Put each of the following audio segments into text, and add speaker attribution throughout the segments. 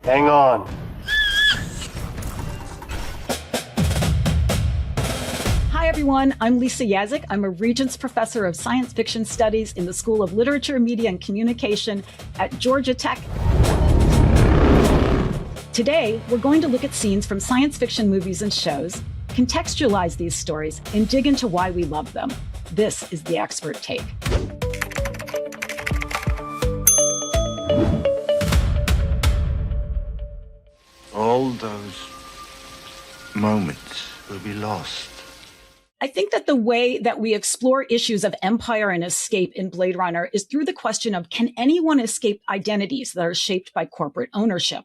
Speaker 1: Hang on.
Speaker 2: Hi, everyone. I'm Lisa Yaszek. I'm a Regents Professor of Science Fiction Studies in the School of Literature, Media, and Communication at Georgia Tech. Today, we're going to look at scenes from science fiction movies and shows, contextualize these stories, and dig into why we love them. This is The Expert Take.
Speaker 3: All those moments will be lost.
Speaker 2: I think that the way that we explore issues of empire and escape in Blade Runner is through the question of, can anyone escape identities that are shaped by corporate ownership?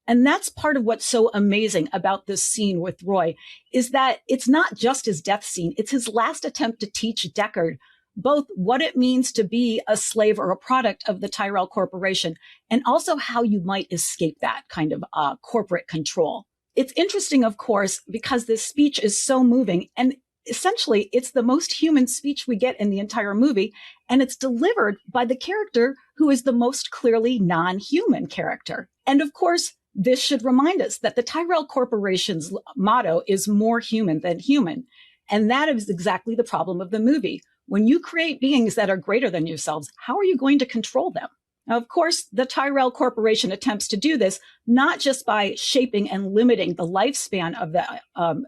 Speaker 2: And that's part of what's so amazing about this scene with Roy, is that it's not just his death scene. It's his last attempt to teach Deckard both what it means to be a slave or a product of the Tyrell Corporation, and also how you might escape that kind of corporate control. It's interesting, of course, because this speech is so moving, and essentially it's the most human speech we get in the entire movie, and it's delivered by the character who is the most clearly non-human character. And of course, this should remind us that the Tyrell Corporation's motto is more human than human. And that is exactly the problem of the movie. When you create beings that are greater than yourselves, how are you going to control them? Now, of course, the Tyrell Corporation attempts to do this, not just by shaping and limiting the lifespan of the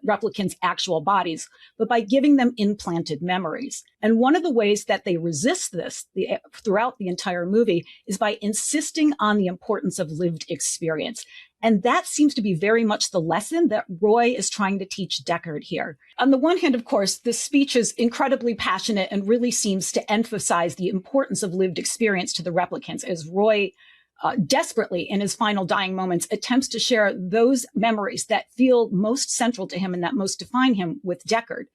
Speaker 2: replicants' actual bodies, but by giving them implanted memories. And one of the ways that they resist this throughout the entire movie is by insisting on the importance of lived experience. And that seems to be very much the lesson that Roy is trying to teach Deckard here. On the one hand, of course, this speech is incredibly passionate and really seems to emphasize the importance of lived experience to the replicants, as Roy desperately, in his final dying moments, attempts to share those memories that feel most central to him and that most define him with Deckard.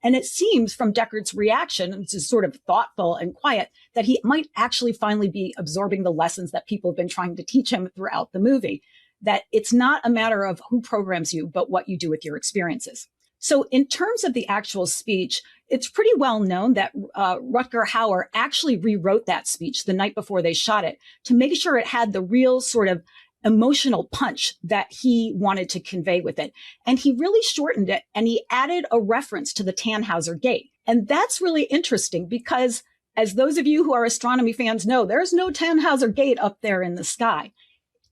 Speaker 2: And it seems from Deckard's reaction, which is sort of thoughtful and quiet, that he might actually finally be absorbing the lessons that people have been trying to teach him throughout the movie. That it's not a matter of who programs you, but what you do with your experiences. So in terms of the actual speech, it's pretty well known that Rutger Hauer actually rewrote that speech the night before they shot it to make sure it had the real sort of emotional punch that he wanted to convey with it. And he really shortened it, and he added a reference to the Tannhauser Gate. And that's really interesting because, as those of you who are astronomy fans know, there's no Tannhauser Gate up there in the sky.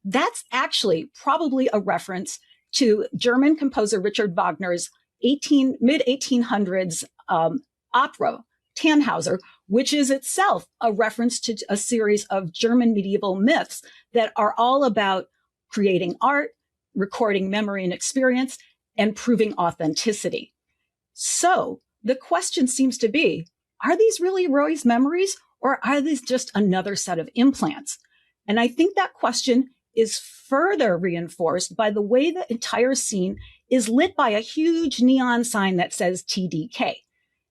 Speaker 2: That's actually probably a reference to German composer Richard Wagner's mid-1800s opera, Tannhauser, which is itself a reference to a series of German medieval myths that are all about creating art, recording memory and experience, and proving authenticity. So the question seems to be, are these really Roy's memories, or are these just another set of implants? And I think that question is further reinforced by the way the entire scene is lit by a huge neon sign that says TDK.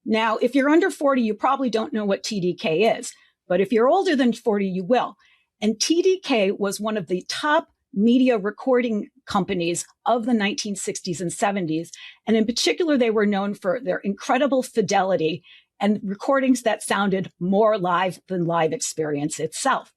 Speaker 2: Now, if you're under 40, you probably don't know what TDK is, but if you're older than 40, you will. And TDK was one of the top media recording companies of the 1960s and 70s. And in particular, they were known for their incredible fidelity and recordings that sounded more live than live experience itself.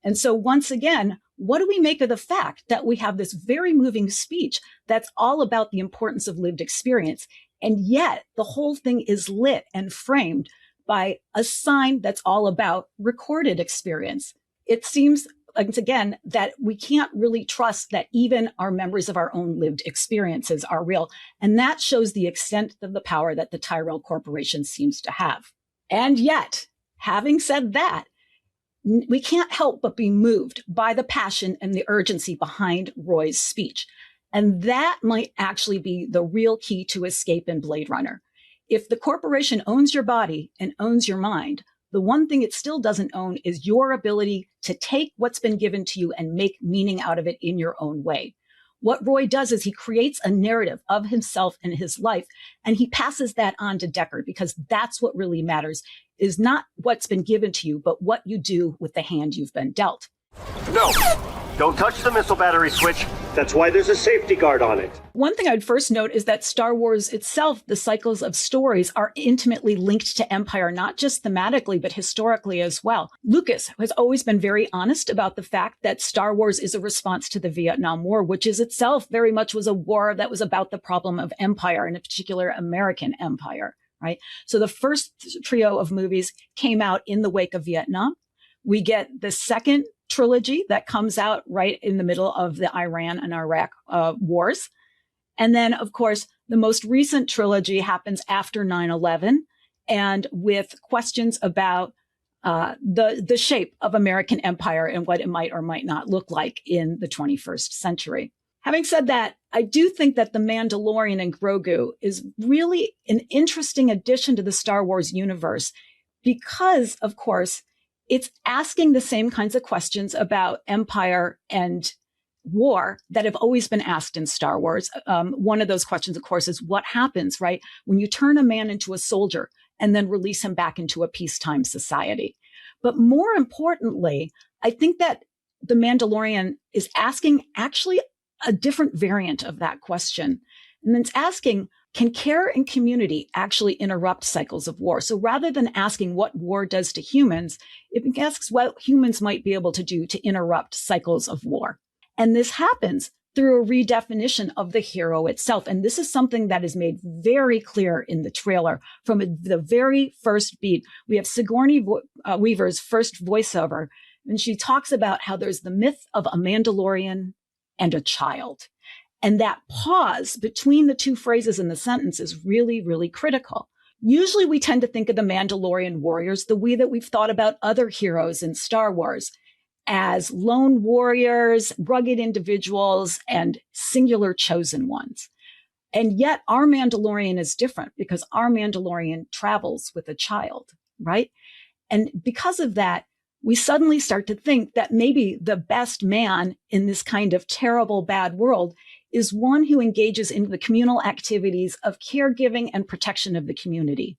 Speaker 2: And so once again, what do we make of the fact that we have this very moving speech that's all about the importance of lived experience, and yet the whole thing is lit and framed by a sign that's all about recorded experience? It seems, once again, that we can't really trust that even our memories of our own lived experiences are real. And that shows the extent of the power that the Tyrell Corporation seems to have. And yet, having said that, we can't help but be moved by the passion and the urgency behind Roy's speech. And that might actually be the real key to escape in Blade Runner. If the corporation owns your body and owns your mind, the one thing it still doesn't own is your ability to take what's been given to you and make meaning out of it in your own way. What Roy does is he creates a narrative of himself and his life, and he passes that on to Deckard, because that's what really matters, is not what's been given to you, but what you do with the hand you've been dealt.
Speaker 1: No! Don't touch the missile battery switch. That's why there's a safety guard on it.
Speaker 2: One thing I'd first note is that Star Wars itself, the cycles of stories, are intimately linked to Empire, not just thematically, but historically as well. Lucas has always been very honest about the fact that Star Wars is a response to the Vietnam War, which is itself very much was a war that was about the problem of empire, in particular American empire, right? So the first trio of movies came out in the wake of Vietnam. We get the second trilogy that comes out right in the middle of the Iran and Iraq wars. And then, of course, the most recent trilogy happens after 9/11 and with questions about the shape of American empire and what it might or might not look like in the 21st century. Having said that, I do think that The Mandalorian and Grogu is really an interesting addition to the Star Wars universe because, of course, it's asking the same kinds of questions about empire and war that have always been asked in Star Wars. One of those questions, of course, is what happens, right, when you turn a man into a soldier and then release him back into a peacetime society. But more importantly, I think that The Mandalorian is asking actually a different variant of that question. And it's asking, can care and community actually interrupt cycles of war? So rather than asking what war does to humans, it asks what humans might be able to do to interrupt cycles of war. And this happens through a redefinition of the hero itself. And this is something that is made very clear in the trailer from the very first beat. We have Sigourney Weaver's first voiceover, and she talks about how there's the myth of a Mandalorian and a child. And that pause between the two phrases in the sentence is really, really critical. Usually we tend to think of the Mandalorian warriors the way that we've thought about other heroes in Star Wars as lone warriors, rugged individuals, and singular chosen ones. And yet our Mandalorian is different because our Mandalorian travels with a child, right? And because of that, we suddenly start to think that maybe the best man in this kind of terrible, bad world is one who engages in the communal activities of caregiving and protection of the community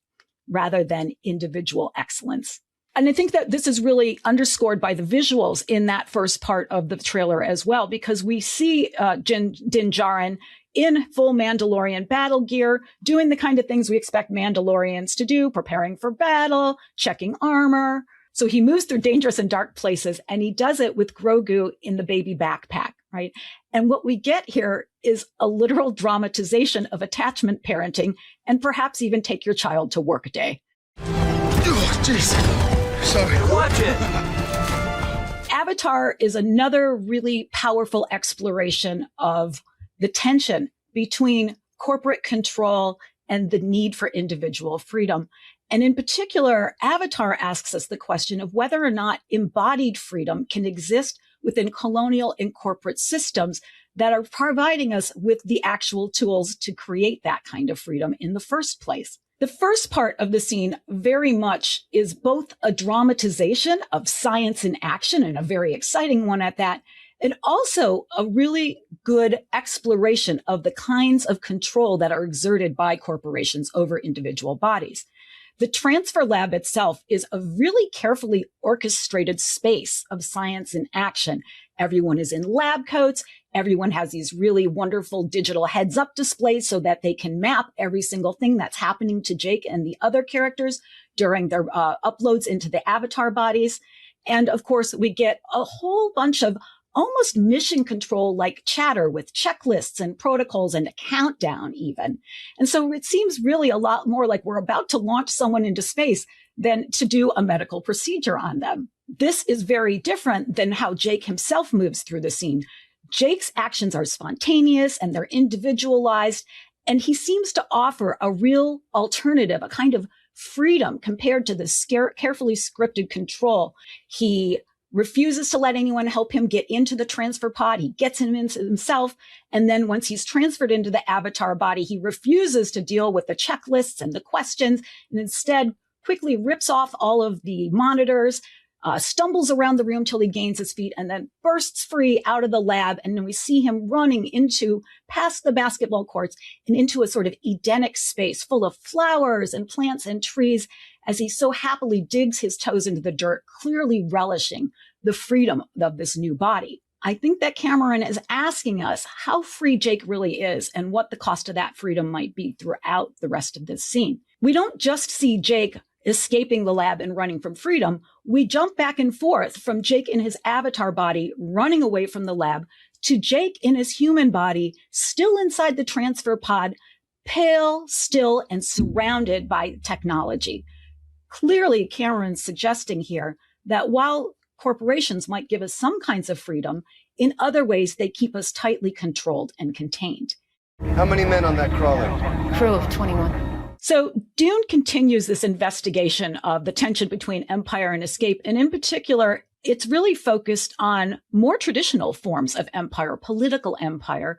Speaker 2: rather than individual excellence. And I think that this is really underscored by the visuals in that first part of the trailer as well, because we see Din Djarin in full Mandalorian battle gear, doing the kind of things we expect Mandalorians to do, preparing for battle, checking armor. So he moves through dangerous and dark places, and he does it with Grogu in the baby backpack, right? And what we get here is a literal dramatization of attachment parenting and perhaps even take your child to work day.
Speaker 4: Oh, jeez. Sorry.
Speaker 1: Watch it.
Speaker 2: Avatar is another really powerful exploration of the tension between corporate control and the need for individual freedom. And in particular, Avatar asks us the question of whether or not embodied freedom can exist within colonial and corporate systems that are providing us with the actual tools to create that kind of freedom in the first place. The first part of the scene very much is both a dramatization of science in action, and a very exciting one at that, and also a really good exploration of the kinds of control that are exerted by corporations over individual bodies. The transfer lab itself is a really carefully orchestrated space of science in action. Everyone is in lab coats. Everyone has these really wonderful digital heads-up displays so that they can map every single thing that's happening to Jake and the other characters during their uploads into the avatar bodies. And of course, we get a whole bunch of almost mission control like chatter with checklists and protocols and a countdown even. And so it seems really a lot more like we're about to launch someone into space than to do a medical procedure on them. This is very different than how Jake himself moves through the scene. Jake's actions are spontaneous and they're individualized, and he seems to offer a real alternative, a kind of freedom compared to the carefully scripted control. He refuses to let anyone help him get into the transfer pod. He gets him into himself. And then once he's transferred into the avatar body, he refuses to deal with the checklists and the questions, and instead quickly rips off all of the monitors, stumbles around the room till he gains his feet, and then bursts free out of the lab. And then we see him running past the basketball courts and into a sort of Edenic space full of flowers and plants and trees as he so happily digs his toes into the dirt, clearly relishing the freedom of this new body. I think that Cameron is asking us how free Jake really is and what the cost of that freedom might be throughout the rest of this scene. We don't just see Jake escaping the lab and running from freedom. We jump back and forth from Jake in his avatar body running away from the lab to Jake in his human body, still inside the transfer pod, pale, still, and surrounded by technology. Clearly, Cameron's suggesting here that while corporations might give us some kinds of freedom, in other ways, they keep us tightly controlled and contained.
Speaker 4: How many men on that crawler?
Speaker 5: Crew of 21.
Speaker 2: So Dune continues this investigation of the tension between empire and escape. And in particular, it's really focused on more traditional forms of empire, political empire,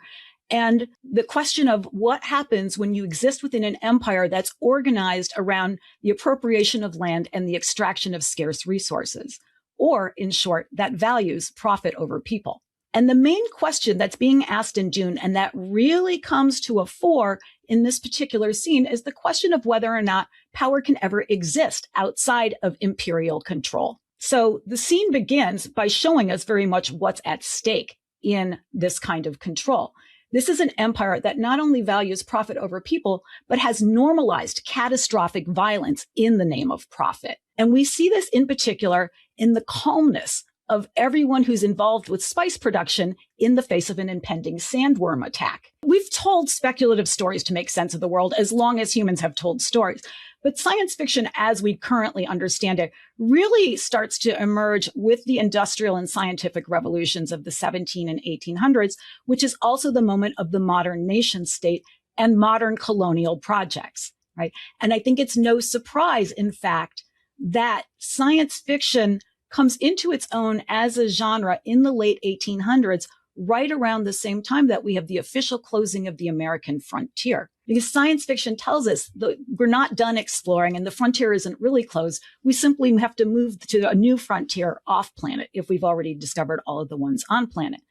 Speaker 2: and the question of what happens when you exist within an empire that's organized around the appropriation of land and the extraction of scarce resources, or in short, that values profit over people. And the main question that's being asked in Dune, and that really comes to a fore in this particular scene, is the question of whether or not power can ever exist outside of imperial control. So the scene begins by showing us very much what's at stake in this kind of control. This is an empire that not only values profit over people, but has normalized catastrophic violence in the name of profit. And we see this in particular in the calmness of everyone who's involved with spice production in the face of an impending sandworm attack. We've told speculative stories to make sense of the world as long as humans have told stories. But science fiction, as we currently understand it, really starts to emerge with the industrial and scientific revolutions of the 1700s and 1800s, which is also the moment of the modern nation state and modern colonial projects, right? And I think it's no surprise, in fact, that science fiction comes into its own as a genre in the late 1800s, right around the same time that we have the official closing of the American frontier. Because science fiction tells us that we're not done exploring and the frontier isn't really closed. We simply have to move to a new frontier off planet if we've already discovered all of the ones on planet.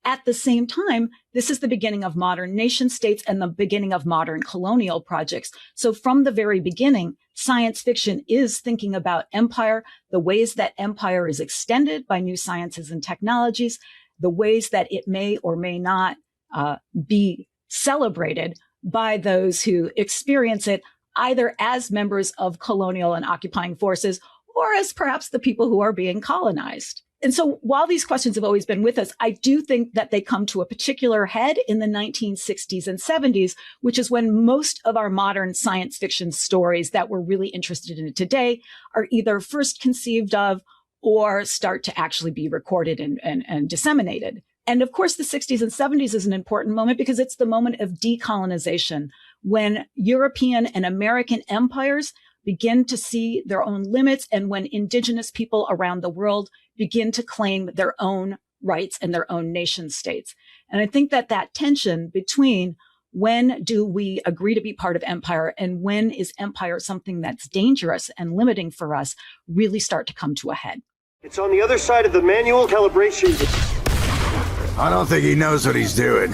Speaker 2: At the same time, this is the beginning of modern nation states and the beginning of modern colonial projects. So from the very beginning, science fiction is thinking about empire, the ways that empire is extended by new sciences and technologies, the ways that it may or may not be celebrated by those who experience it either as members of colonial and occupying forces or as perhaps the people who are being colonized. And so while these questions have always been with us, I do think that they come to a particular head in the 1960s and 70s, which is when most of our modern science fiction stories that we're really interested in today are either first conceived of or start to actually be recorded and disseminated. And of course, the 60s and 70s is an important moment because it's the moment of decolonization, when European and American empires begin to see their own limits and when indigenous people around the world begin to claim their own rights and their own nation states. And I think that that tension between when do we agree to be part of empire and when is empire something that's dangerous and limiting for us really start to come to a head.
Speaker 1: It's on the other side of the manual calibration.
Speaker 6: I don't think he knows what he's doing.